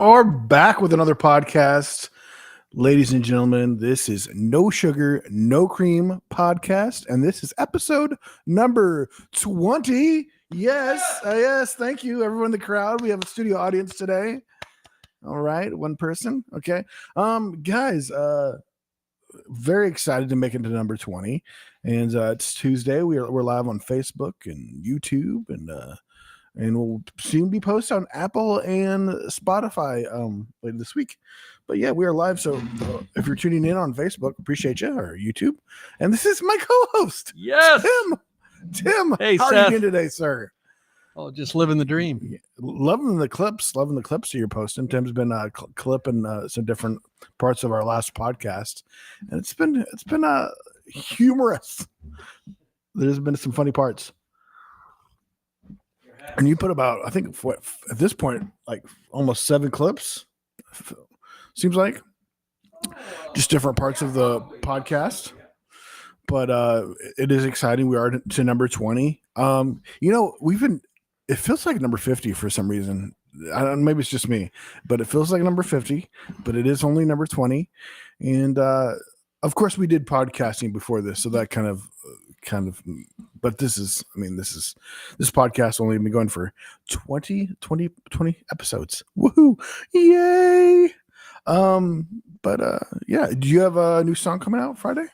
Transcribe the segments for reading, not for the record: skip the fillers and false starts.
are back with another podcast. Ladies and gentlemen, this is No Sugar, No Cream podcast, and this is episode number 20. Yes, thank you, everyone in the crowd. We have a studio audience today. All right, one person. Okay. Guys, very excited to make it to number 20. And it's Tuesday. We're live on Facebook and YouTube and we'll soon be posted on Apple and Spotify later this week. But yeah, we are live. So if you're tuning in on Facebook, appreciate you, or YouTube. And this is my co-host, Yes, Tim. Hey, how Seth. are you doing today, sir? Oh, just living the dream. Loving the clips that you're posting. Tim's been clipping some different parts of our last podcast, and it's been humorous. There's been some funny parts. And you put about, I think, at this point, like almost 7 clips. Seems like just different parts of the podcast. But it is exciting. We are to number 20. It feels like number 50 for some reason. I don't know, maybe it's just me, but it feels like number 50. But it is only number 20. And of course, we did podcasting before this, so that kind of. But this podcast only been going for 20 episodes. Woohoo! Yay! Yeah. Do you have a new song coming out Friday?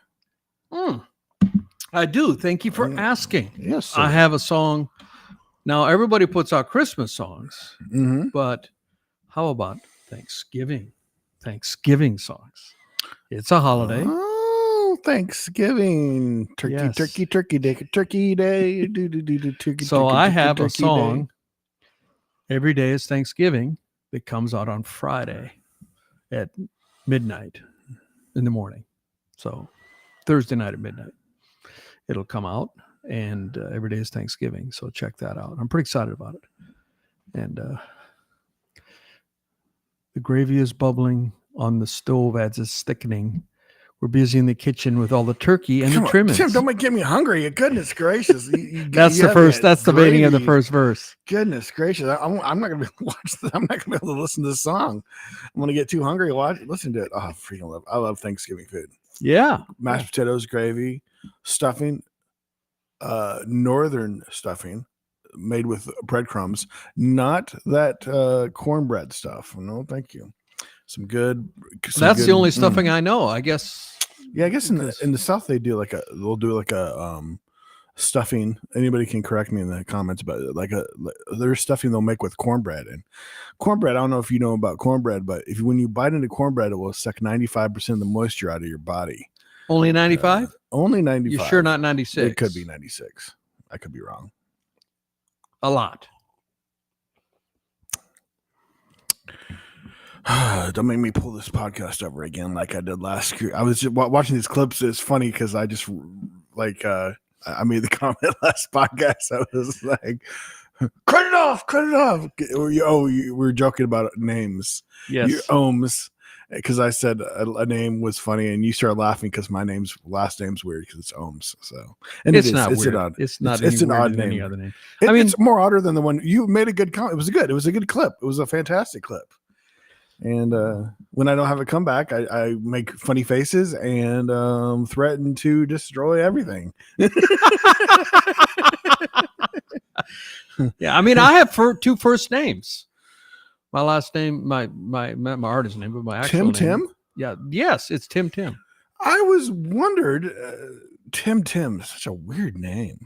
I do. Thank you for asking. Yes, sir. I have a song. Now, everybody puts out Christmas songs, but how about Thanksgiving songs? It's a holiday. Oh, Thanksgiving. Turkey day. So I have a song, Every Day is Thanksgiving, that comes out on Friday at midnight in the morning. So Thursday night at midnight, it'll come out, and Every Day is Thanksgiving. So check that out. I'm pretty excited about it. And the gravy is bubbling on the stove as it's thickening. We're busy in the kitchen with all the turkey and the trimmings. Tim, don't get me hungry. Goodness gracious. That's the first. That's the beginning of the first verse. Goodness gracious. I'm not going to watch this. I'm not going to be able to listen to this song. I'm going to get too hungry to listen to it. Oh, I love Thanksgiving food. Yeah. Mashed potatoes, gravy, stuffing, northern stuffing made with breadcrumbs, not that cornbread stuff. No, thank you. That's the only stuffing I know, I guess. Yeah, I guess in the South they'll do a stuffing. Anybody can correct me in the comments, but there's stuffing they'll make with cornbread. And cornbread, I don't know if you know about cornbread, but when you bite into cornbread, it will suck 95% of the moisture out of your body. Only 95? Only 95. You sure not 96? It could be 96. I could be wrong. A lot. Don't make me pull this podcast over again like I did last year. I was just watching these clips. It's funny because I just I made the comment last podcast. I was like, cut it off. We were joking about names. Yes. Your ohms. Because I said a name was funny and you started laughing because my last name's weird because it's ohms. So, and it's not weird. It's an odd name. Any other name. It's more odder than the one you made. A good comment. It was a good clip. It was a fantastic clip. And when I don't have a comeback, I make funny faces and threaten to destroy everything. Yeah, I have 2 first names. My last name, my artist name, but my actual name. Tim? Yeah, yes, it's Tim. I was wondered, Tim, such a weird name.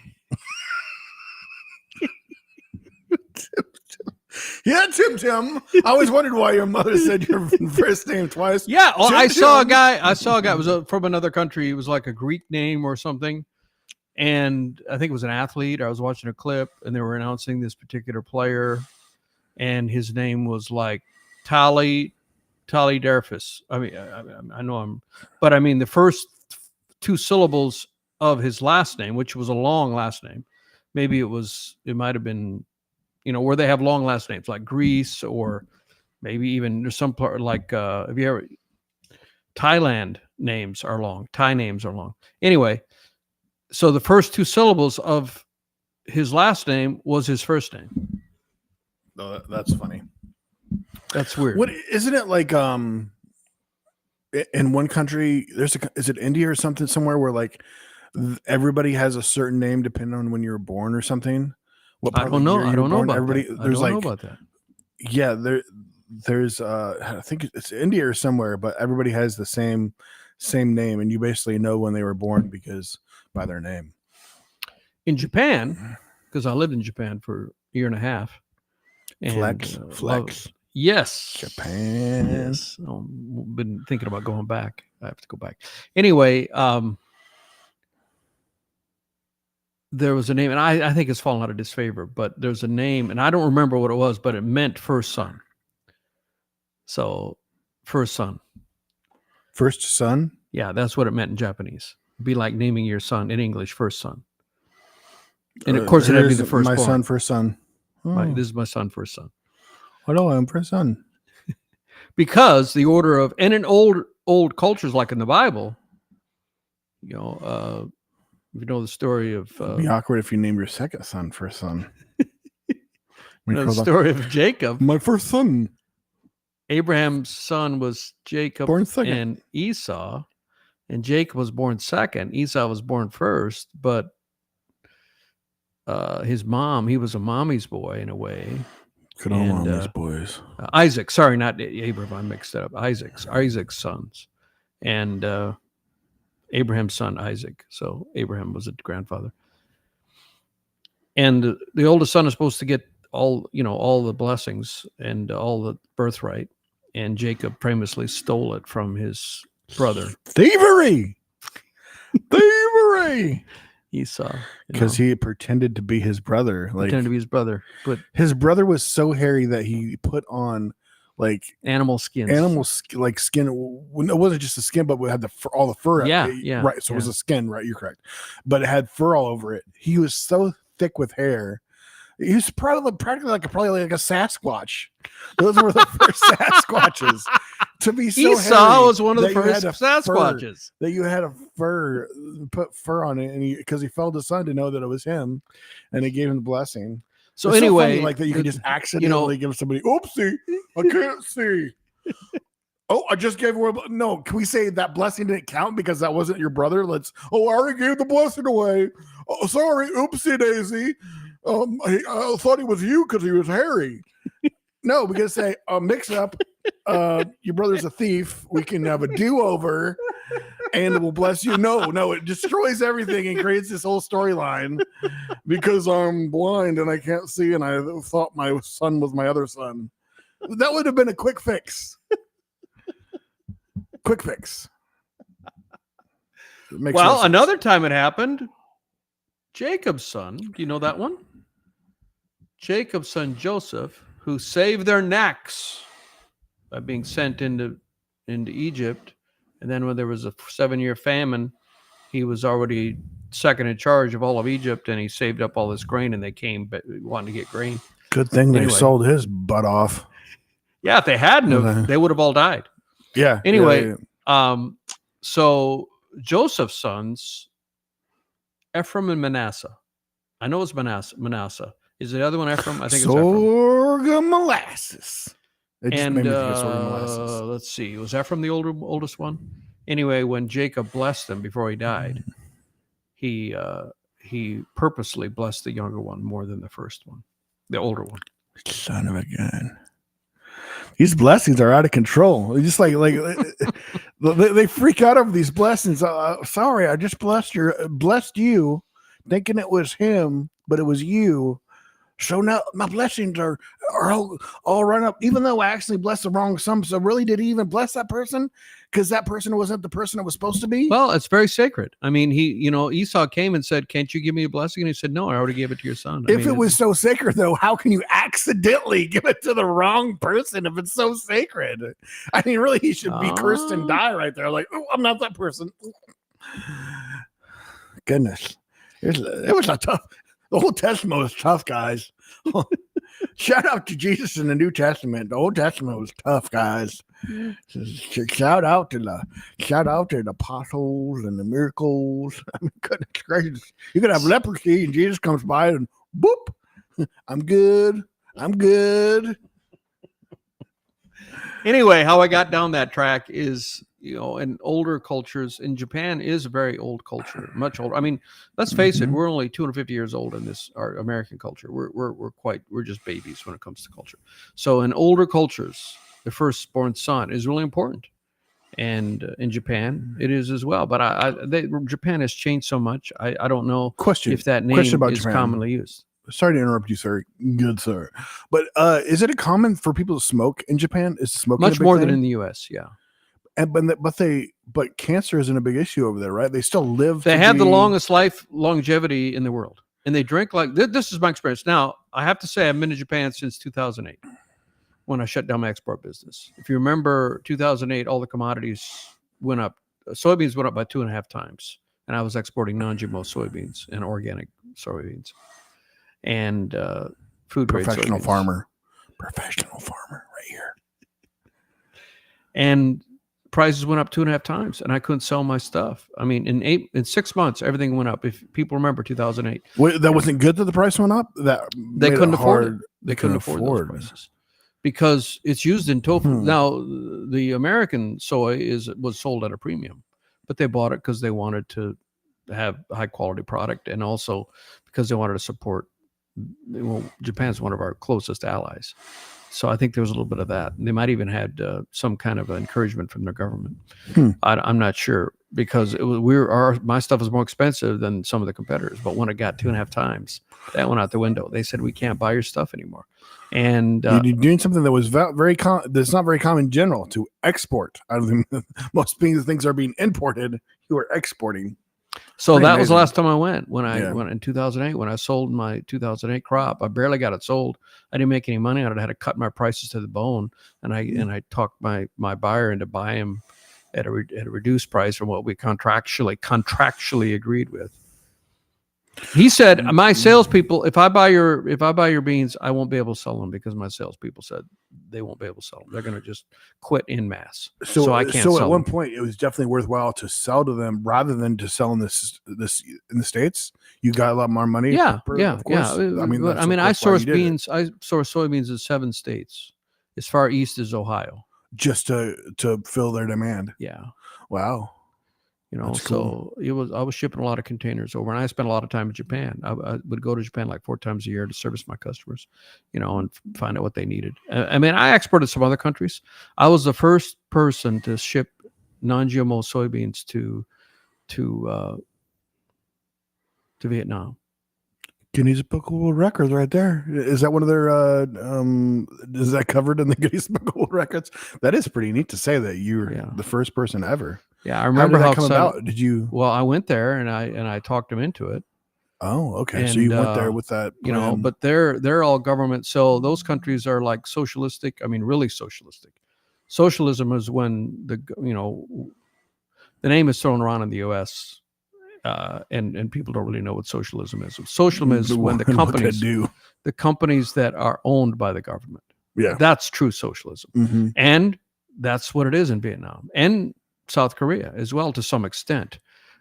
Yeah, Tim. I always wondered why your mother said your first name twice. Yeah, well, I saw a guy. It was from another country. It was like a Greek name or something, and I think it was an athlete. I was watching a clip, and they were announcing this particular player, and his name was like Tali Derfus. I know but the first 2 syllables of his last name, which was a long last name. Maybe it might have been. Where they have long last names like Greece, or maybe even there's some part like have you ever Thailand names are long. Thai names are long. Anyway, so the first 2 syllables of his last name was his first name. Oh, that's funny. That's weird. What isn't it like? In one country, is it India or something somewhere where like everybody has a certain name depending on when you were born or something? What I part don't of the know. year I you don't were know born? about Everybody, that. I there's don't know like, about that. yeah, there's I think it's India or somewhere, but everybody has the same name, and you basically know when they were born because by their name. In Japan, because I lived in Japan for a year and a half. And, Flex. Yes. Japan. Yes. Been thinking about going back. I have to go back. Anyway, there was a name, and I think it's fallen out of disfavor, but there's a name, and I don't remember what it was, but it meant first son. So, first son. First son? Yeah, that's what it meant in Japanese. It'd be like naming your son in English, first son. And of course, it'd be the first my born. son, first son. This is my son, first son. Hello, I'm first son. Because the order of, and in old cultures like in the Bible, if you know the story of It'd be awkward if you named your second son first son. the story of Jacob. My first son. Abraham's son was Jacob Born second. and Esau, and Jacob was born second. Esau was born first, but his mom, he was a mommy's boy in a way. Good old mommy's boys. Isaac, sorry, not Abraham, I mixed it up. Isaac's sons. And Abraham's son, Isaac. So Abraham was a grandfather. And the oldest son is supposed to get all the blessings and all the birthright. And Jacob famously stole it from his brother. Thievery! Esau. Because he pretended to be his brother. Pretended to be his brother. But his brother was so hairy that he put on like animal skins. Like skin. It wasn't just the skin, but it had all the fur. Yeah. Right. So it was a skin, right? You're correct. But it had fur all over it. He was so thick with hair. He was practically like a Sasquatch. Those were the first Sasquatches to be so Esau hairy was one of the first Sasquatches. That you had put fur on it, and because he felt the son to know that it was him, and he gave him the blessing. So it's anyway, so funny, like that you can just accidentally give somebody, oopsie, I can't see. Oh, I just gave away. No, can we say that blessing didn't count because that wasn't your brother? I already gave the blessing away. Oh, sorry, oopsie daisy. I thought he was you because he was hairy. No, we gotta say mix up. Your brother's a thief. We can have a do-over, and it will bless you. No, it destroys everything and creates this whole storyline because I'm blind and I can't see, and I thought my son was my other son. That would have been a quick fix. Quick fix. Well, another time it happened. Jacob's son, do you know that one? Jacob's son Joseph, who saved their necks by being sent into Egypt, and then when there was a 7-year famine, he was already second in charge of all of Egypt, and he saved up all this grain, and they came but wanting to get grain. Good thing they sold his butt off. Yeah, if they hadn't, they would have all died. Yeah. Anyway, so Joseph's sons, Ephraim and Manasseh. I know it's Manasseh. Is the other one Ephraim? I think it's Ephraim. Sorghum molasses. And let's see. Was Ephraim the oldest one? Anyway, when Jacob blessed them before he died, he purposely blessed the younger one more than the first one, the older one. Son of a gun. These blessings are out of control. It's just like they freak out over these blessings. Sorry, I just blessed you, thinking it was him, but it was you. So now my blessings are all run up, even though I actually blessed the wrong son. So really, did he even bless that person? Because that person wasn't the person it was supposed to be? Well, it's very sacred. I mean, Esau came and said, "Can't you give me a blessing?" And he said, "No, I already gave it to your son." If it was so sacred, though, how can you accidentally give it to the wrong person if it's so sacred? I mean, really, he should be cursed and die right there. Like, oh, I'm not that person. Goodness. It was a tough. The Old Testament was tough, guys. Shout out to Jesus in the New Testament. The Old Testament was tough, guys. Shout out to the apostles and the miracles. I mean, goodness gracious. You could have leprosy and Jesus comes by and boop. I'm good. Anyway, how I got down that track is, in older cultures, in Japan is a very old culture, much older. I mean, let's face it, Mhm. we're only 250 years old in our American culture. We're just babies when it comes to culture. So in older cultures, the firstborn son is really important. And in Japan, it is as well. But Japan has changed so much. I don't know Question if that question name about is Japan. commonly used. Sorry to interrupt you, sir. Good sir. But is it common for people to smoke in Japan? Is smoking a Much big more thing? than in the U.S. Yeah. And but cancer isn't a big issue over there, right? They still live. They to have the be- longest longevity in the world, and they drink like this is my experience. Now, I have to say, I've been to Japan since 2008 when I shut down my export business. If you remember, 2008, all the commodities went up. Soybeans went up by 2.5 times, and I was exporting non-GMO soybeans and organic soybeans, and food grade Professional soybeans. Professional farmer, right here. And prices went up 2.5 times, and I couldn't sell my stuff. I mean, in 6 months, everything went up. If people remember 2008, Wait, that wasn't good that the price went up. That they made couldn't it afford it. hard. They couldn't afford those afford. prices because it's used in tofu. Now, the American soy was sold at a premium, but they bought it because they wanted to have a high quality product, and also because they wanted to support. Well, Japan's one of our closest allies. So I think there was a little bit of that. They might even had some kind of encouragement from their government. I'm not sure because my stuff was more expensive than some of the competitors. But when it got 2.5 times, that went out the window. They said we can't buy your stuff anymore. And you're doing something that was that's not very common in general to export. Out of the, most things are being imported. You are exporting. So Pretty that was the amazing. last time I went. When I went in 2008, when I sold my 2008 crop, I barely got it sold. I didn't make any money on it. I had to cut my prices to the bone, and I talked my buyer into buying them at a reduced price from what we contractually agreed with. He said, "My salespeople, if I buy your beans, I won't be able to sell them because my salespeople said they won't be able to sell them. They're going to just quit in mass. So I can't. So sell at one them. point, it was definitely worthwhile to sell to them rather than to sell in this in the States. You got a lot more money. Yeah. Of course. I mean, I source beans. I source soybeans in 7 states, as far east as Ohio. Just to fill their demand. Yeah. Wow. That's So cool. I was shipping a lot of containers over, and I spent a lot of time in Japan. I would go to Japan like 4 times a year to service my customers, and find out what they needed. I mean, I exported some other countries. I was the first person to ship non-GMO soybeans to Viet Nam. Guinness Book of World Records right there. Is that one of their is that covered in the Guinness Book of World Records? That is pretty neat to say that you're the first person ever. Yeah, I remember how that come about. Did you? Well, I went there and I talked them into it. Oh, okay. And, so you went there with that plan. but they're all government. So those countries are like socialistic. I mean, really socialistic. Socialism is when the name is thrown around in the U.S. And people don't really know what socialism is. Socialism is when the companies that are owned by the government. Yeah, that's true socialism, mm-hmm. and that's what it is in Vietnam and South Korea as well to some extent.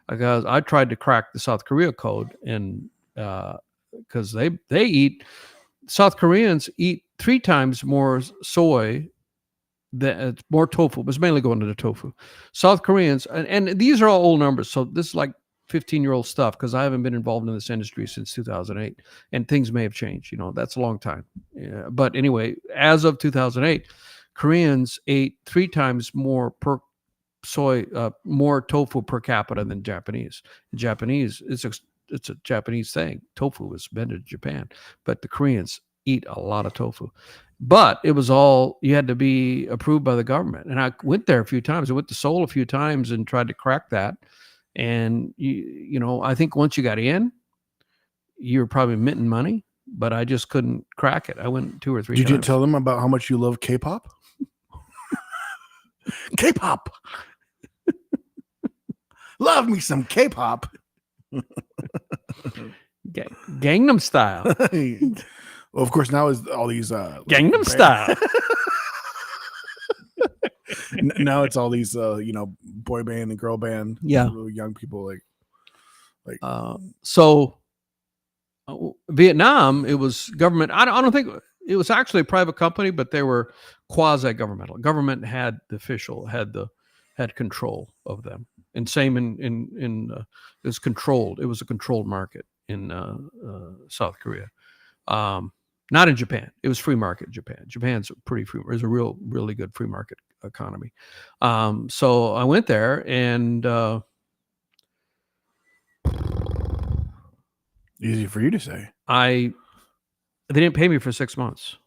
Because I tried to crack the South Korea code, and because South Koreans eat 3 times more soy. More tofu, but it's mainly going to the tofu. South Koreans, and these are all old numbers, so this is like 15-year-old stuff because I haven't been involved in this industry since 2008, and things may have changed. That's a long time. Yeah, but anyway, as of 2008, Koreans ate 3 times more more tofu per capita than Japanese. Japanese, it's a Japanese thing. Tofu was invented in Japan, but the Koreans eat a lot of tofu. But it was all, you had to be approved by the government. And I went there a few times. I went to Seoul a few times and tried to crack that. And, I think once you got in, you were probably minting money, but I just couldn't crack it. I went 2 or 3 times. Did you tell them about how much you love K-pop? K-pop. Love me some K-pop. Gangnam Style. Well, of course, now is all these Gangnam Style. Now it's all these boy band and girl band. Young people so Vietnam, it was government. I don't think it was actually a private company, but they were quasi-governmental. Government had had control of them, and same in it was controlled. It was a controlled market in South Korea. Not in Japan. It was free market. Japan's pretty free. It was a really good free market economy. So I went there, and easy for you to say. they didn't pay me for 6 months.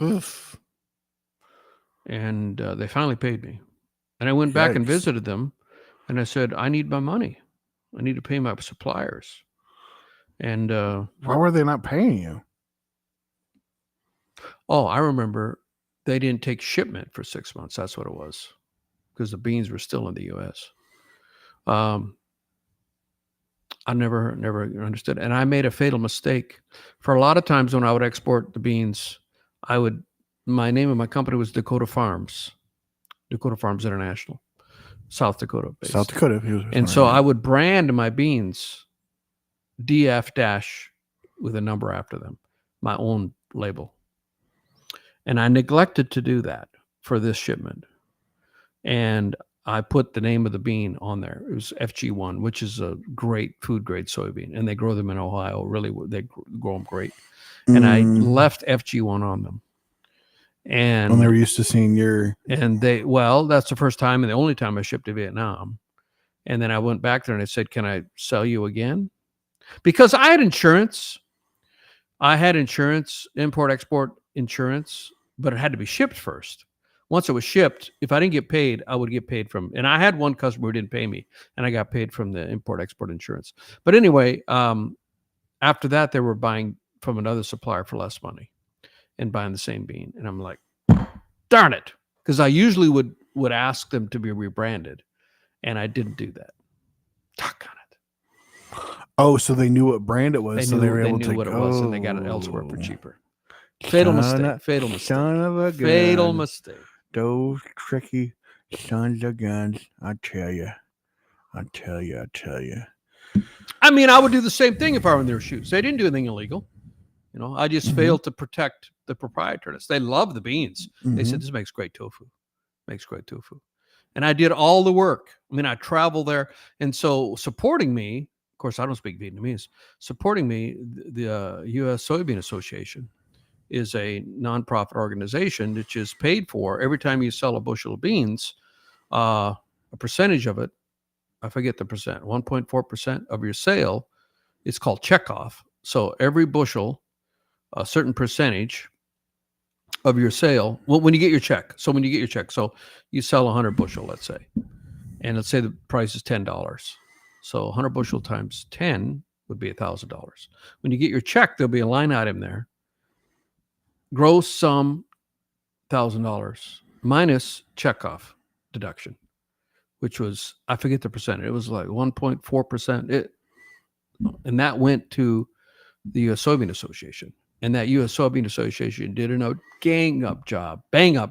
Oof. And they finally paid me. And I went back and Yikes. visited them, and I said, I need my money. I need to pay my suppliers. And why were they not paying you? oh, I remember they didn't take shipment for 6 months. That's what it was, because the beans were still in the U.S. I never understood. And I made a fatal mistake. For a lot of times when I would export the beans, my name of my company was Dakota Farms International, South Dakota based. South Dakota. And so I would brand my beans DF dash with a number after them, my own label. And I neglected to do that for this shipment. And I put the name of the bean on there. It was FG1, which is a great food grade soybean. And they grow them in Ohio. Really, they grow them great. And I left FG1 on them. And when they were used to seeing your... And that's the first time and the only time I shipped to Vietnam. And then I went back there and I said, can I sell you again? Because I had insurance. Import-export insurance, but it had to be shipped first. Once it was shipped, if I didn't get paid, I would get paid from, and I had one customer who didn't pay me, and I got paid from the import-export insurance. But anyway, after that, they were buying from another supplier for less money and buying the same bean. And I'm like, darn it. Because I usually would ask them to be rebranded, and I didn't do that. Talk on it. Oh, so they knew what brand it was. They so knew, they were able they knew to what it was, and they got it elsewhere for cheaper. Fatal mistake. Son of a gun. Fatal mistake. Those tricky sons of guns. I tell you. I mean, I would do the same thing if I were in their shoes. They didn't do anything illegal. I just failed to protect the proprietors. They love the beans. They said, this makes great tofu. And I did all the work. I mean, I traveled there. And so supporting me, of course, I don't speak Vietnamese, supporting me, the U.S. Soybean Association is a nonprofit organization that is paid for every time you sell a bushel of beans, a percentage of it, I forget the percent, 1.4% of your sale, it's called checkoff. So every bushel, a certain percentage of your sale, well, when you get your check. So you sell 100 bushel, let's say, and let's say the price is $10. So 100 bushel times 10 would be $1,000. When you get your check, there'll be a line item there. Gross sum $1,000 minus checkoff deduction, which was, I forget the percent. It was like 1.4%. And that went to the U.S. Soybean Association. And that U.S. Soybean Association did a bang up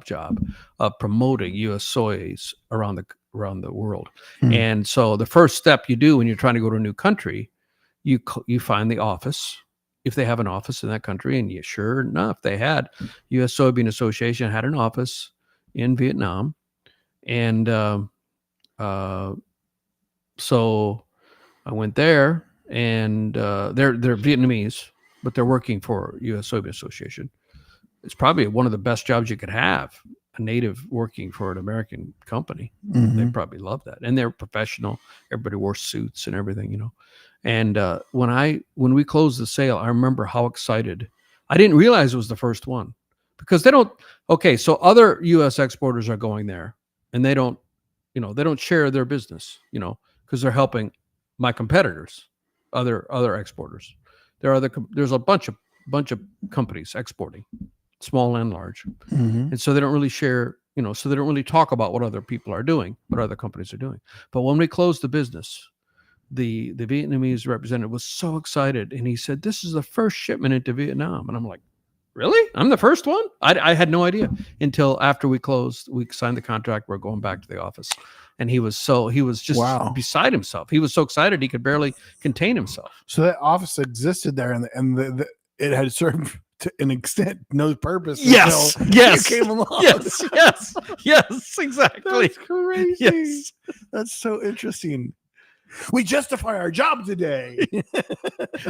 job of promoting U.S. soys around the world. And so the first step you do when you're trying to go to a new country, you find the office, if they have an office in that country. And sure enough, they had. U.S. Soybean Association had an office in Vietnam. And so I went there, and they're Vietnamese, but they're working for U.S. Soybean Association. It's probably one of the best jobs you could have, a native working for an American company. They probably love that. And they're professional. Everybody wore suits and everything, And when we closed the sale, I remember how excited. I didn't realize it was the first one, because so other U.S. exporters are going there, and they don't share their business, because they're helping my competitors, other exporters. There's a bunch of companies exporting, small and large. And so they don't really share, so they don't really talk about what other people are doing, what other companies are doing. But when we closed the business, the Vietnamese representative was so excited, and he said, this is the first shipment into Vietnam. And I'm like, really? I'm the first one? I had no idea until after we closed. We signed the contract. We're going back to the office. And he was just beside himself. He was so excited he could barely contain himself. So that office existed there, and it had served to an extent no purpose. Yes, until yes, you came along. yes, exactly. That's crazy. Yes. That's so interesting. We justify our job today.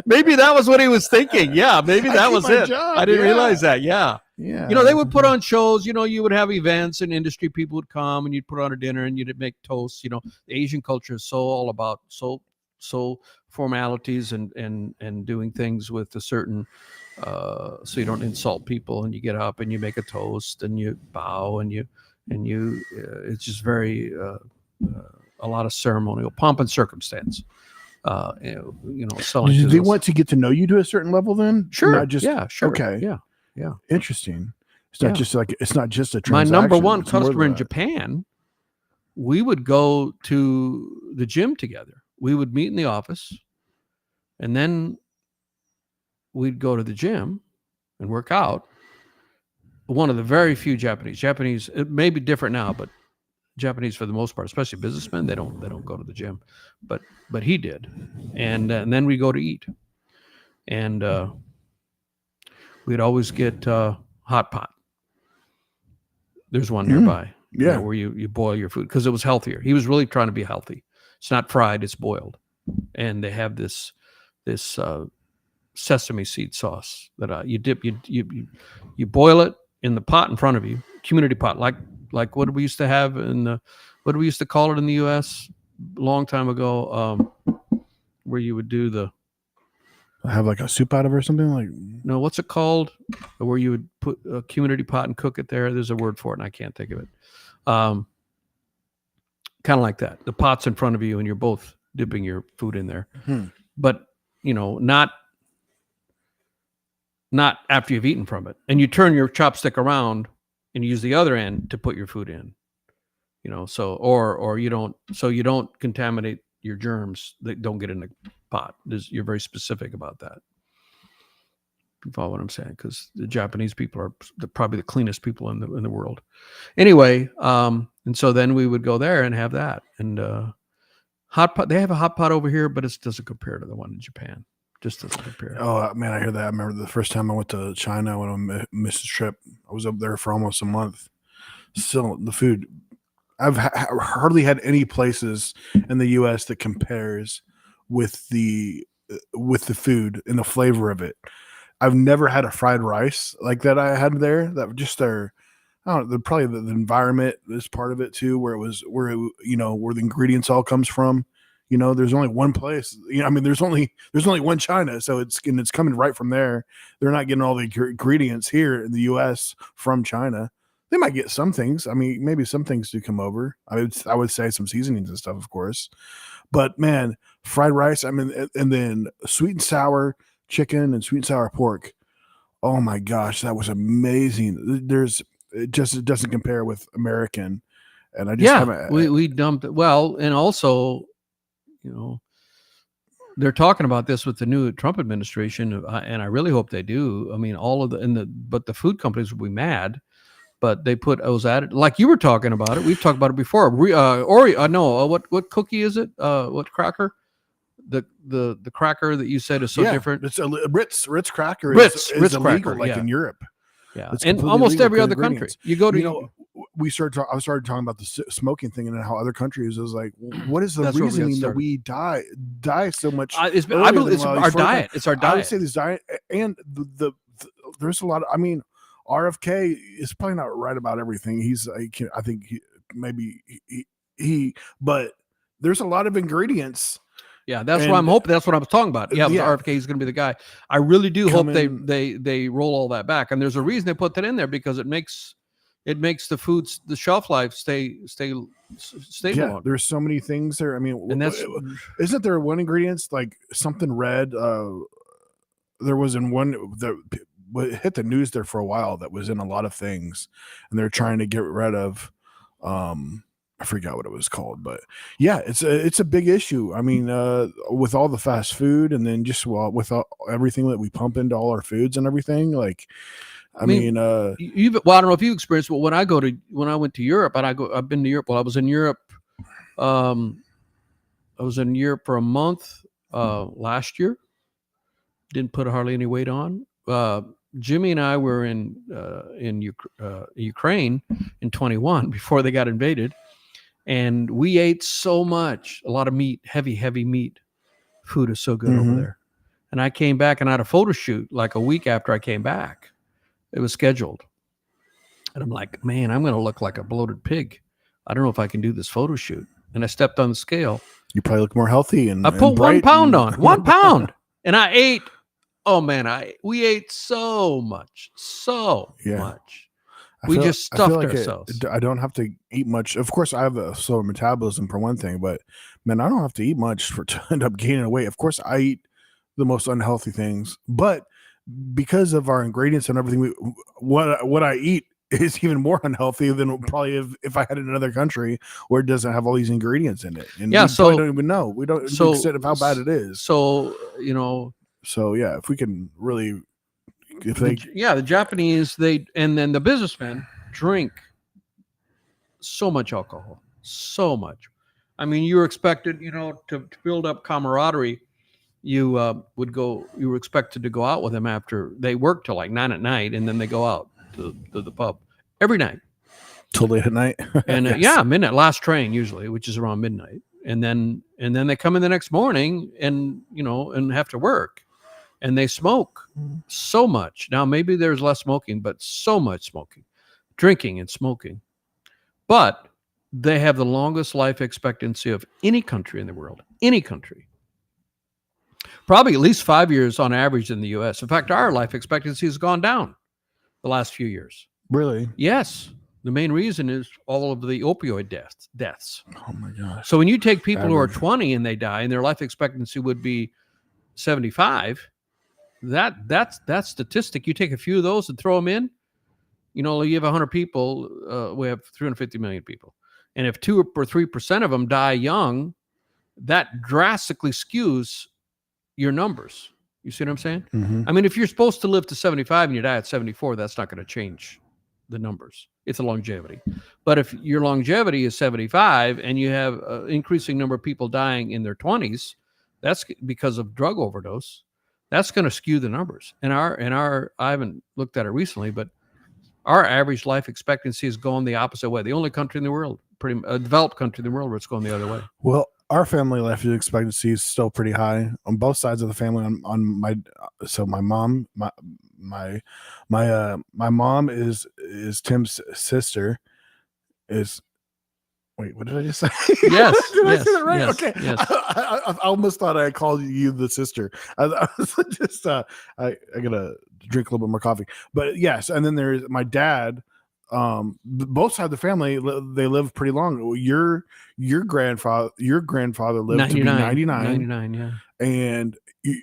Maybe that was what he was thinking. Yeah, maybe I that keep was my it. job, I didn't yeah. realize that. Yeah. Yeah. You know, they would put on shows, you know, you would have events and industry people would come and you'd put on a dinner and you'd make toasts. You know, the Asian culture is so all about so formalities and doing things with a certain so you don't insult people and you get up and you make a toast and you bow and you it's just very a lot of ceremonial pomp and circumstance. You know, selling. Did they want to get to know you to a certain level then? Sure. Not just, yeah. Sure. Okay. Yeah. Interesting. It's not just like, it's not just a My transaction. number one It's more customer than in that. Japan, we would go to the gym together. We would meet in the office and then we'd go to the gym and work out. One of the very few Japanese, it may be different now, but Japanese for the most part, especially businessmen, they don't go to the gym, but he did, and then we go to eat, and we'd always get hot pot. There's one nearby, you know, where you boil your food because it was healthier. He was really trying to be healthy. It's not fried; it's boiled, and they have this sesame seed sauce that you dip you boil it in the pot in front of you, community pot, like what we used to have in the, what do we used to call it in the U.S. a long time ago, where you would do the, have like a soup out of it or something like. no, what's it called? Where you would put a community pot and cook it there. There's a word for it, and I can't think of it. Kind of like that. The pot's in front of you, and you're both dipping your food in there. But you know, not after you've eaten from it. And you turn your chopstick around and use the other end to put your food in. You know, so or you don't contaminate your germs that don't get in the pot. You're very specific about that. You follow what I'm saying? Because the Japanese people are probably the cleanest people in the world. Anyway, and so then we would go there and have that. And hot pot. They have a hot pot over here, but it doesn't compare to the one in Japan. Just doesn't compare. Oh man, I hear that. I remember the first time I went to China when I missed a trip. I was up there for almost a month. Still, the food. I've hardly had any places in the U.S. that compares with the food and the flavor of it. I've never had a fried rice like that I had there. That just their, I don't know, probably the environment is part of it too, where the ingredients all comes from. You know, there's only one place. You know, I mean, there's only one China, so it's coming right from there. They're not getting all the ingredients here in the U.S. from China. They might get some things. I mean, maybe some things do come over. I would say some seasonings and stuff, of course. But man, fried rice. I mean, and then sweet and sour chicken and sweet and sour pork. Oh my gosh, that was amazing. It doesn't compare with American. And I just haven't. We dumped it. Well, and also, you know, they're talking about this with the new Trump administration, and I really hope they do. I mean, but the food companies will be mad. But they put those added, like you were talking about it. We've talked about it before. Oreo. What cookie is it? What cracker? The cracker that you said is so different. It's a Ritz cracker. Ritz illegal cracker, like in Europe. Yeah, and almost every other country. You go to, I started talking about the smoking thing and how other countries is like, what is the reasoning that we die so much? I believe it's our diet. It's our diet. I would say this diet and there's a lot of, I mean, RFK is probably not right about everything. I think but there's a lot of ingredients. Yeah, that's what I'm hoping. That's what I was talking about. Yeah, RFK is going to be the guy. I really do hope they roll all that back. And there's a reason they put that in there, because it makes the foods, the shelf life stay stable. Yeah, there's so many things there. I mean, and isn't there one ingredient like something red? There was in one that hit the news there for a while that was in a lot of things, and they're trying to get rid of. I forgot what it was called, but yeah, it's a big issue. I mean, with all the fast food, and then just with everything that we pump into all our foods and everything, like, I mean, I don't know if you experienced, but when I went to Europe, and I've been to Europe. Well, I was in Europe. I was in Europe for a month last year. Didn't put hardly any weight on. Jimmy and I were in Ukraine in 21 before they got invaded, and we ate so much, a lot of meat, heavy meat. Food is so good over there. And I came back and I had a photo shoot like a week after I came back. It was scheduled. And I'm like, man, I'm going to look like a bloated pig. I don't know if I can do this photo shoot. And I stepped on the scale. You probably look more healthy and I put and 1 bright pound and- on, 1 pound. And I ate, oh man, we ate so much. We just stuffed ourselves. I don't have to eat much. Of course, I have a slower metabolism for one thing, but man, I don't have to eat much to end up gaining weight. Of course, I eat the most unhealthy things, but because of our ingredients and everything, what I eat is even more unhealthy than probably if I had it in another country where it doesn't have all these ingredients in it. And we probably don't even know. We don't to the extent of how bad it is. So, So yeah, if we can really, the Japanese, and then the businessmen drink so much alcohol, so much. I mean, you were expected, to build up camaraderie. You were expected to go out with them after they work till like 9 p.m, and then they go out to the pub every night till late at night. And Yes. midnight, last train usually, which is around midnight, and then they come in the next morning and and have to work, and they smoke so much. Now maybe there's less smoking, but so much smoking, drinking and smoking. But they have the longest life expectancy of any country in the world. Any country. Probably at least 5 years on average in the U.S. In fact, our life expectancy has gone down the last few years. Really? Yes. The main reason is all of the opioid deaths. Oh my gosh. So when you take people who are Average. 20 and they die and their life expectancy would be 75, that's statistic. You take a few of those and throw them in, you have 100 people, we have 350 million people. And if 2 or 3% of them die young, that drastically skews your numbers. You see what I'm saying? Mhm. I mean, if you're supposed to live to 75 and you die at 74, that's not going to change the numbers. It's a longevity. But if your longevity is 75 and you have an increasing number of people dying in their 20s, that's because of drug overdose. That's going to skew the numbers. And our I haven't looked at it recently, but our average life expectancy is going the opposite way. The only country in the world, a developed country in the world, where it's going the other way. Well, our family life expectancy is still pretty high on both sides of the family. My mom is Tim's sister. Wait, what did I just say? Yes. Did I yes, say that right? yes, Okay. Yes. I almost thought I called you the sister. I was just I gotta drink a little bit more coffee. But yes, and then there's my dad. Both sides of the family, they live pretty long. Your grandfather lived to be 99, yeah. and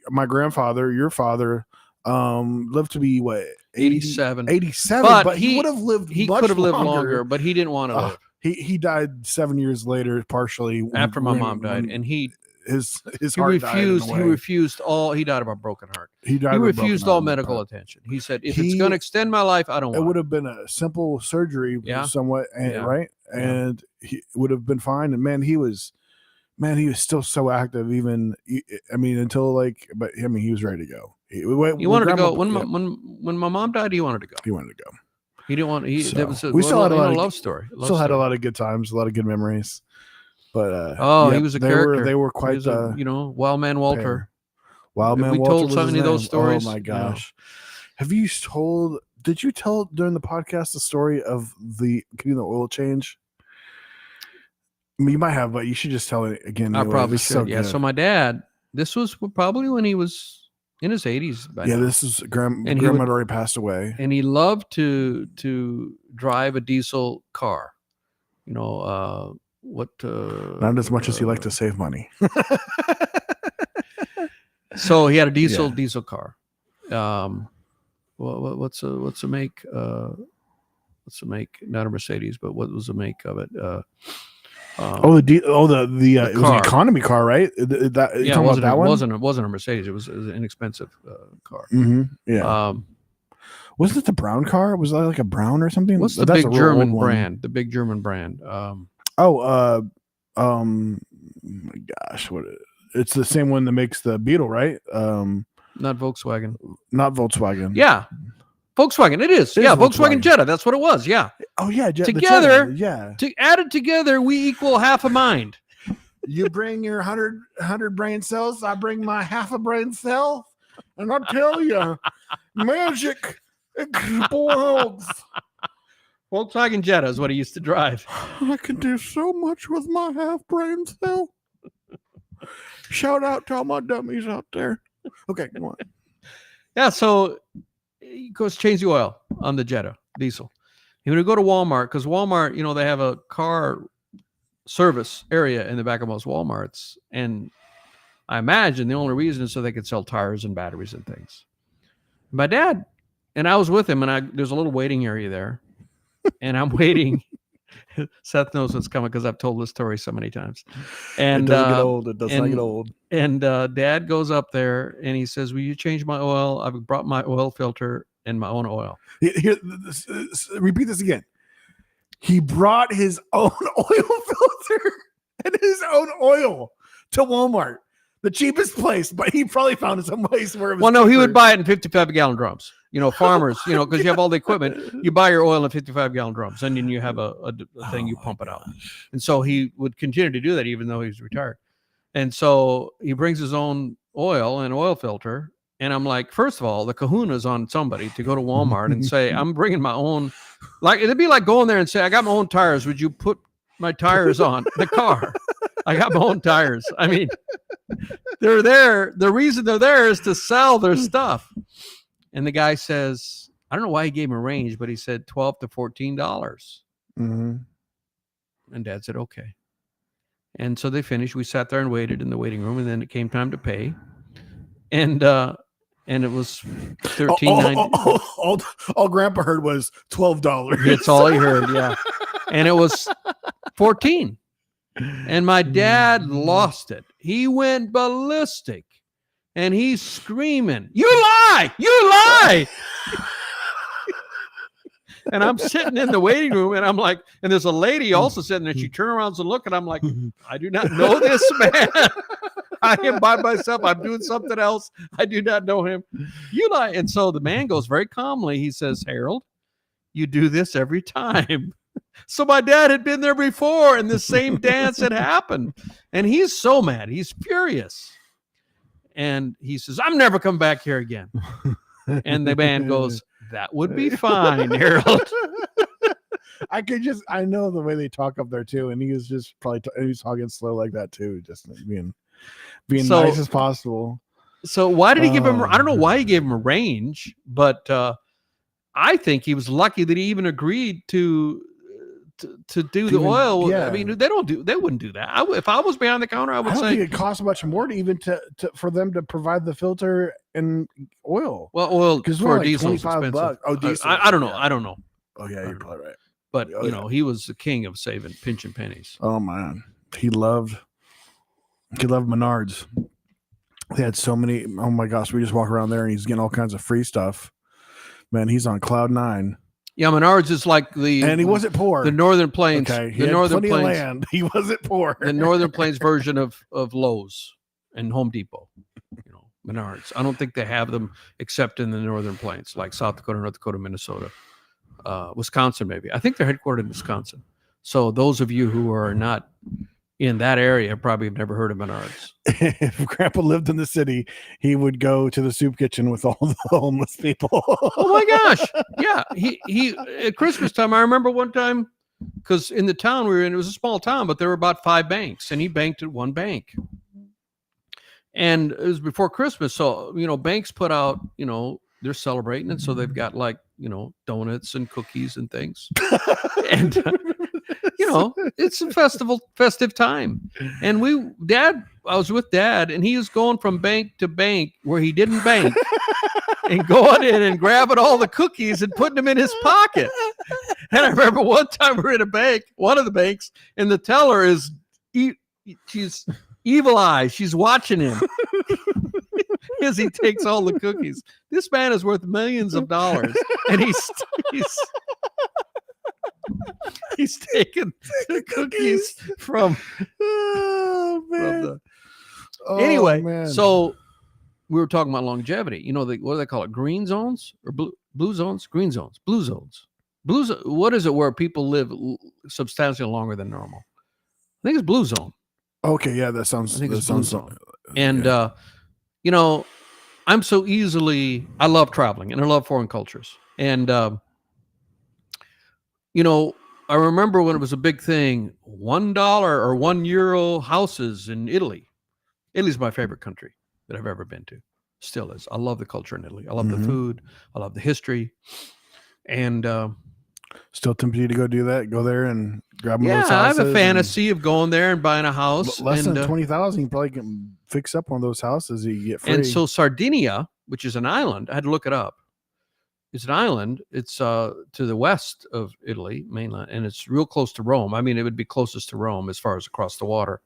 my grandfather, your father, lived to be what, 87. 87, but he would have lived. He much could have lived longer, longer, but he didn't want to live. He died 7 years later, partially After my mom died, and his he heart refused. died He in a way. refused all. He died of a broken heart. He died He of a broken refused all heart, medical but attention. He said, "If it's going to extend my life, I don't it want would have been a simple surgery, Yeah. somewhat, Yeah. right? And he would have been fine. And man, he was still so active, even until he was ready to go. He wanted to go when my mom died. He wanted to go. He wanted to go. He didn't want. That was we still had a lot of love story. Had a lot of good times, a lot of good memories. But he was a character. They were quite Wild Man Walter. pair. Wild Man We Walter. told was so his many of those name. stories. Oh my gosh! Have you told? Did you tell during the podcast the story of getting the oil change? I mean, you might have, but you should just tell it again. I anyway. probably It's should. so Yeah. good. So my dad. This was probably when he was in his 80s. This is grandma had already passed away, and he loved to drive a diesel car. Not as much as he liked to save money. So he had a diesel car. What's the make? What's the make? Not a Mercedes, but what was the make of it? It was an economy car, right? It wasn't a Mercedes. It was an inexpensive car. Mm-hmm. Yeah. Wasn't it the brown car? Was that like a brown or something? What's the big German brand? The big German brand. Oh my gosh, it's the same one that makes the Beetle, right? Not Volkswagen. Not Volkswagen. Yeah. Volkswagen. It is. It Yeah. is Volkswagen Volkswagen. Jetta. That's what it was. Yeah. Oh yeah. Together. Yeah. Added together, we equal half a mind. You bring your 100 brain cells. I bring my half a brain cell. And I tell you, magic explodes. Volkswagen Jetta is what he used to drive. I can do so much with my half brain cell. Shout out to all my dummies out there. Okay, come on. Yeah, so he goes change the oil on the Jetta diesel. He would go to Walmart because Walmart, they have a car service area in the back of most Walmarts, and I imagine the only reason is so they could sell tires and batteries and things. My dad and I was with him, and there's a little waiting area there. And I'm waiting. Seth knows what's coming because I've told this story so many times. And it doesn't get old. It does not get old. And Dad goes up there and he says, "Will you change my oil? I've brought my oil filter and my own oil." Repeat this again. He brought his own oil filter and his own oil to Walmart, the cheapest place, but he probably found some place where it was. Well, no, cheaper. he would buy it in 55-gallon drums. Farmers, because you have all the equipment, you buy your oil in 55-gallon drums, and then you have a thing you pump it out. And so he would continue to do that even though he's retired. And so he brings his own oil and oil filter. And I'm like, first of all, the kahuna's on somebody to go to Walmart and say, I'm bringing my own. Like, it'd be like going there and say, I got my own tires. Would you put my tires on the car? I got my own tires. I mean, they're there. The reason they're there is to sell their stuff. And the guy says, I don't know why he gave him a range, but he said $12 to $14. Mm-hmm. And Dad said, okay. And so they finished. We sat there and waited in the waiting room, and then it came time to pay. And it was $13.90. All Grandpa heard was $12. That's all he heard, yeah. And it was $14. And my dad lost it. He went ballistic. And he's screaming, "You lie! You lie!" And I'm sitting in the waiting room, and I'm like, and there's a lady also sitting there. She turned around and looked, and I'm like, I do not know this man. I am by myself. I'm doing something else. I do not know him. You lie. And so the man goes very calmly. He says, "Harold, you do this every time." So my dad had been there before, and the same dance had happened. And he's so mad. He's furious. And he says, "I'm never coming back here again." And the man goes, "That would be fine, Harold." I know the way they talk up there too. And he was just probably, he was talking slow like that too. Just being nice as possible. So why did he give him, I don't know why he gave him a range, but I think he was lucky that he even agreed to do the oil. Yeah. I mean, they wouldn't do that. If I was behind the counter, I would say think it costs much more to even for them to provide the filter and oil. Well, oil because for like diesel is $25. expensive. Oh, diesel. I don't know. Yeah. I don't know. Oh yeah, you're probably right. But he was the king of pinching pennies. Oh man, he loved Menards. They had so many. Oh my gosh, we just walk around there and he's getting all kinds of free stuff. Man, he's on cloud 9. Yeah, Menards is like and he wasn't poor. The Northern Plains. Okay, he the had Northern plenty Plains. of land. He wasn't poor. The Northern Plains version of Lowe's and Home Depot. Menards. I don't think they have them except in the Northern Plains, like South Dakota, North Dakota, Minnesota, Wisconsin, maybe. I think they're headquartered in Wisconsin. So those of you who are not in that area probably have never heard of Menards. If Grandpa lived in the city, he would go to the soup kitchen with all the homeless people. Oh my gosh. Yeah. He at Christmas time, I remember one time, because in the town we were in, it was a small town, but there were about 5 banks, and he banked at one bank. And it was before Christmas. So, banks put out, they're celebrating. And so they've got donuts and cookies and things. And, it's a festive time. And I was with Dad, and he was going from bank to bank where he didn't bank and going in and grabbing all the cookies and putting them in his pocket. And I remember one time we were in a bank, one of the banks, and the teller is, she's evil eye. She's watching him as he takes all the cookies. This man is worth millions of dollars, and he's taking the cookies from. Oh man. Anyway, man. so we were talking about longevity. You know, what do they call it? Green zones or blue zones? Green zones, blue zones. What is it where people live substantially longer than normal? I think it's blue zone. Okay, yeah, that sounds. I think that it's blue sounds. zone. And you know, I'm so easily. I love traveling and I love foreign cultures. And you know, I remember when it was a big thing, $1 or €1 houses in Italy. Italy's my favorite country that I've ever been to. Still is. I love the culture in Italy. I love the food. I love the history. And still tempted you to go do that? Go there and grab one of those yeah, I houses. have a fantasy of going there and buying a house. Less than 20,000, you probably can fix up one of those houses that you get free. And so Sardinia, which is an island, I had to look it up. It's an island. It's to the west of Italy, mainland, and it's real close to Rome. I mean, it would be closest to Rome as far as across the water.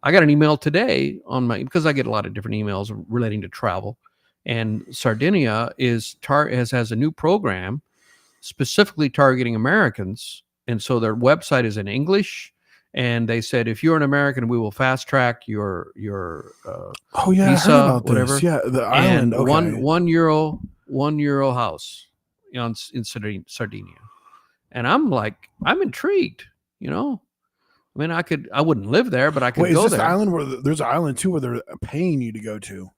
I got an email today because I get a lot of different emails relating to travel, and Sardinia has a new program specifically targeting Americans, and so their website is in English. And they said, if you're an American, we will fast track your visa, whatever. This. Yeah, the island. Okay. €1 house in Sardinia, and I'm intrigued. You know, I mean, I wouldn't live there, but I could go is this there. The island where there's an island too where they're paying you to go to?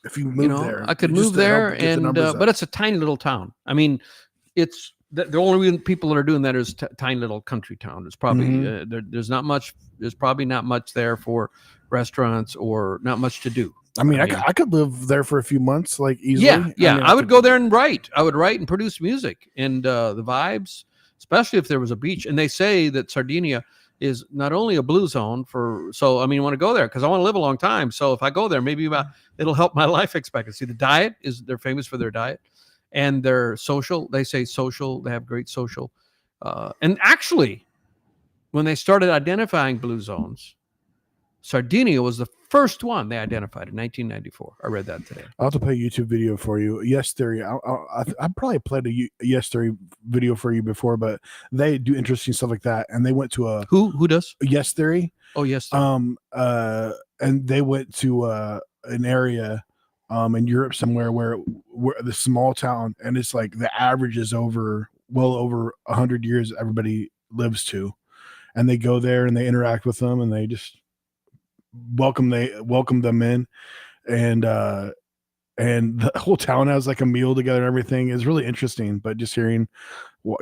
If you move there, I could move there, and but it's a tiny little town. I mean, it's the only people that are doing that is tiny little country town. It's probably there's not much. There's probably not much there for restaurants or not much to do. I mean, I could live there for a few months, like easily. Yeah. I would go there and write. I would write and produce music, and the vibes, especially if there was a beach. And they say that Sardinia is not only a blue zone so I want to go there because I want to live a long time. So if I go there, maybe it'll help my life expectancy. The diet they're famous for their diet and their social. They say social. They have great social. And actually, when they started identifying blue zones, Sardinia was the first one they identified in 1994. I read that today. I'll have to play a YouTube video for you. Yes Theory. I probably played a Yes Theory video for you before, but they do interesting stuff like that. And they went to a who does Yes Theory. Oh, Yes. And they went to an area in Europe somewhere where the small town, and it's like the average is well over 100 years everybody lives to, and they go there and they interact with them and they just welcome them in, and the whole town has like a meal together and everything is really interesting. But just hearing what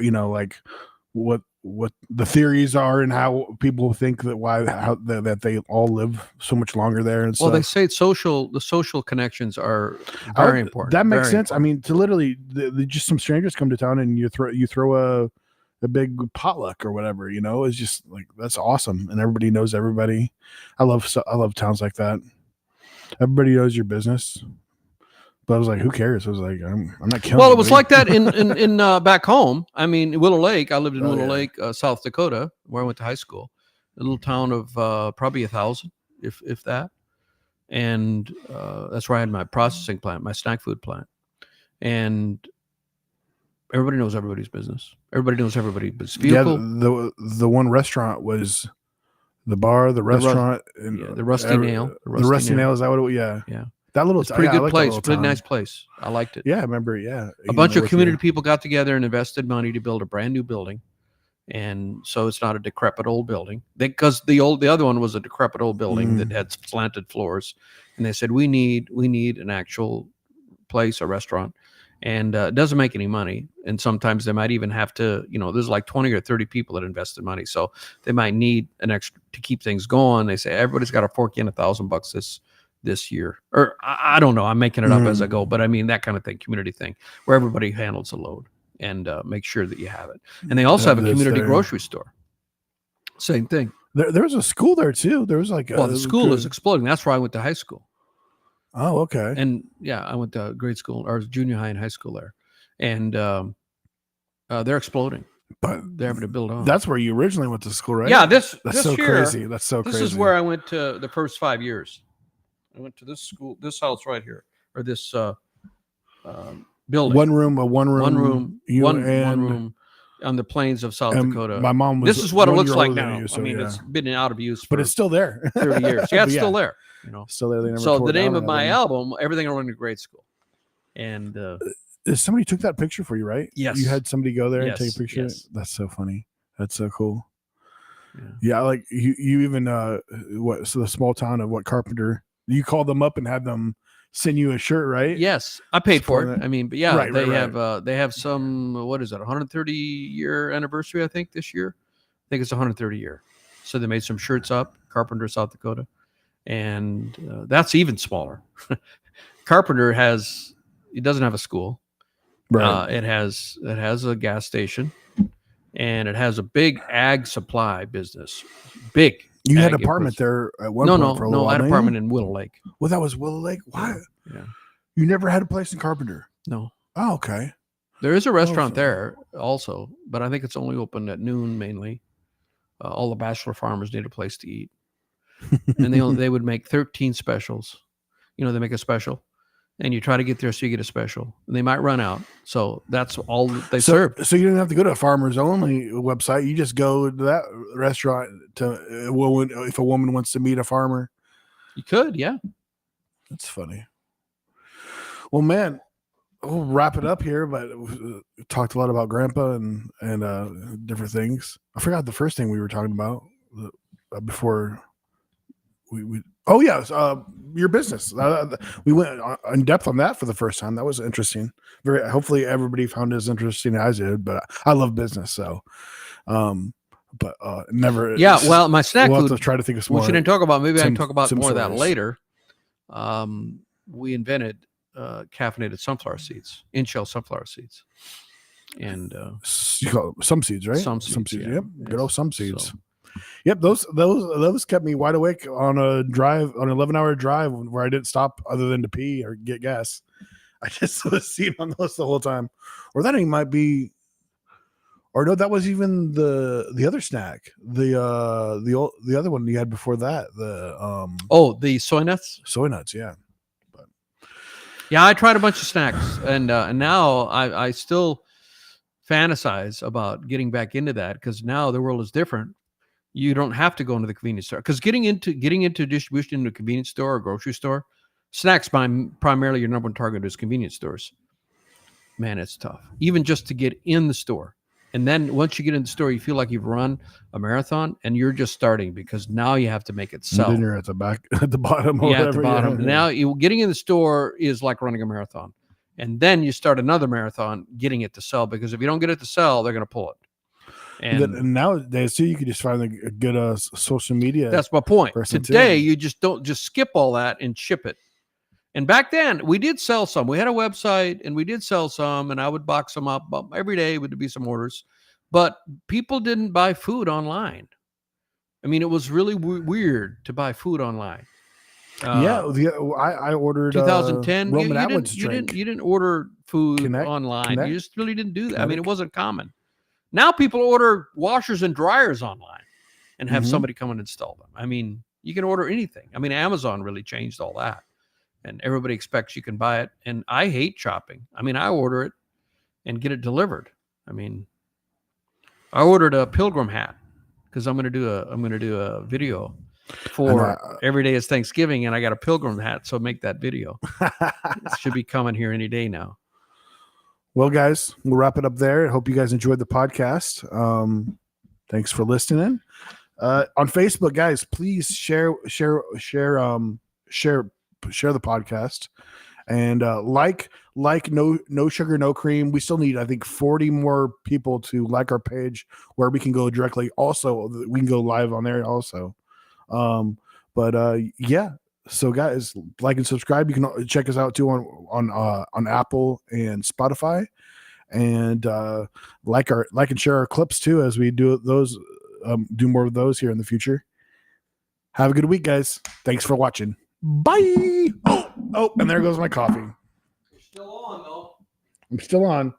the theories are and how people think that they all live so much longer there and stuff. Well, they say the social connections are very important. That makes sense. Important. I mean, to literally just some strangers come to town and you throw a big potluck or whatever, it's just like, that's awesome. And everybody knows everybody. I love towns like that. Everybody knows your business. But I was like, who cares? I was like, I'm not killing. Well, it was like that in back home. I mean, Willow Lake. I lived in Willow Lake, South Dakota, where I went to high school. A little town of probably 1,000, if that. And that's where I had my processing plant, my snack food plant. And everybody knows everybody's business. Everybody knows everybody. But it's beautiful. Yeah, the one restaurant was the bar, the restaurant, and the Rusty Nail. The Rusty Nail. Is that what it was? Yeah. Yeah. That little, it's a pretty good place, pretty nice place. I liked it. Yeah, I remember. Yeah, a bunch of community people got together and invested money to build a brand new building, and so it's not a decrepit old building. Because the other one was a decrepit old building that had slanted floors, and they said we need an actual place, a restaurant, and it doesn't make any money. And sometimes they might even have to, there's like 20 or 30 people that invested money, so they might need an extra to keep things going. They say everybody's got to fork in $1,000 this year, or I don't know, I'm making it up as I go, but I mean that kind of thing, community thing where everybody handles the load and make sure that you have it. And they also have a community grocery store. Same thing. There was a school there too. There was like the school is exploding. That's where I went to high school. Oh, okay. And yeah, I went to grade school or junior high and high school there, and they're exploding. But they're having to build on. That's where you originally went to school, right? Yeah, that's so year, crazy. That's so crazy. This is where I went to the first 5 years. I went to this school, this house right here, or this building. One room. on the plains of South And Dakota. my mom was. This is what it 1 looks year like older than now. you, so, I mean, yeah. it's been out of use for But it's still there. 30 years. Yeah, But it's still there. You know. Still there. They never So tore the it name down of or my nothing. album, Everything I Learned in Grade School. And Somebody took that picture for you, right? Yes. You had somebody go there and Yes, take a picture. yes. That's so funny. That's so cool. yeah. Yeah, like you even so the small town of Carpenter, you called them up and had them send you a shirt, right? Yes, I paid for Supporting it. I mean, but yeah, Right, they have some, what is it, 130 year anniversary, I think, this year. I think it's 130 year. So they made some shirts up, Carpenter, South Dakota, and that's even smaller. Carpenter it doesn't have a school. Right. It has a gas station, and it has a big ag supply business. Big. You had ag an apartment inputs. there at one point for a little No, while. I had an didn't you? apartment in Willow Lake. Well, that was Willow Lake. Why? Yeah. You never had a place in Carpenter? No. Oh, okay. There is a restaurant so- there also, but I think it's only open at noon mainly. All the bachelor farmers need a place to eat, and they would make 13 specials. You know, they make a special, and you try to get there so you get a special, and they might run out. So that's all that they serve. So you didn't have to go to a Farmers Only website. You just go to that restaurant to if a woman wants to meet a farmer. You could, yeah. That's funny. Well, man, we'll wrap it up here, but we talked a lot about Grandpa and different things. I forgot the first thing we were talking about before we. Oh yes, your business. We went in depth on that for the first time. That was interesting. Hopefully, everybody found it as interesting as I did. But I love business, so. But never. Yeah, well, my snack we'll food. have to try to think of some We more. shouldn't talk about. Maybe I can some- talk about some more of that stories. later. We invented caffeinated sunflower seeds, in-shell sunflower seeds, and You call it some seeds, right? Some seeds, yeah. Yep. Good old some seeds. So- Yep. Those kept me wide awake on an 11-hour drive where I didn't stop other than to pee or get gas. I just was seeing on those the whole time. Or that might be. Or no, that was even the other snack. The other one you had before that. the soy nuts. Soy nuts, yeah. Yeah, I tried a bunch of snacks, and now I still fantasize about getting back into that because now the world is different. You don't have to go into the convenience store because getting into distribution into a convenience store or grocery store, snacks primarily your number one target is convenience stores. Man, it's tough, even just to get in the store. And then once you get in the store, you feel like you've run a marathon, and you're just starting because now you have to make it sell. And then you're at the back, at the bottom, or Yeah, whatever. at the bottom. Yeah. Now getting in the store is like running a marathon, and then you start another marathon getting it to sell because if you don't get it to sell, they're going to pull it. And nowadays too, you can just find a good social media. That's my point. person too. Today, you just don't just skip all that and ship it. And back then, we did sell some. We had a website, and we did sell some, and I would box them up every day. Would be some orders, but people didn't buy food online. I mean, it was really weird to buy food online. I ordered 2010. Roman Atwood's you drink. didn't order food online. You just really didn't do that. I mean, it wasn't common. Now people order washers and dryers online and have somebody come and install them. I mean, you can order anything. I mean, Amazon really changed all that, and everybody expects you can buy it. And I hate shopping. I mean, I order it and get it delivered. I mean, I ordered a pilgrim hat because I'm going to do a video for every day is Thanksgiving, and I got a pilgrim hat, so make that video. It should be coming here any day now. Well, guys, we'll wrap it up there. I hope you guys enjoyed the podcast. Thanks for listening. On Facebook, guys, please share the podcast and like no sugar, no cream. We still need, I think, 40 more people to like our page where we can go directly. Also, we can go live on there also. Yeah. So guys, like and subscribe. You can check us out too on Apple and Spotify, and like and share our clips too as we do those. Do more of those here in the future. Have a good week, guys. Thanks for watching. Bye. Oh, and there goes my coffee. You're still on though. I'm still on.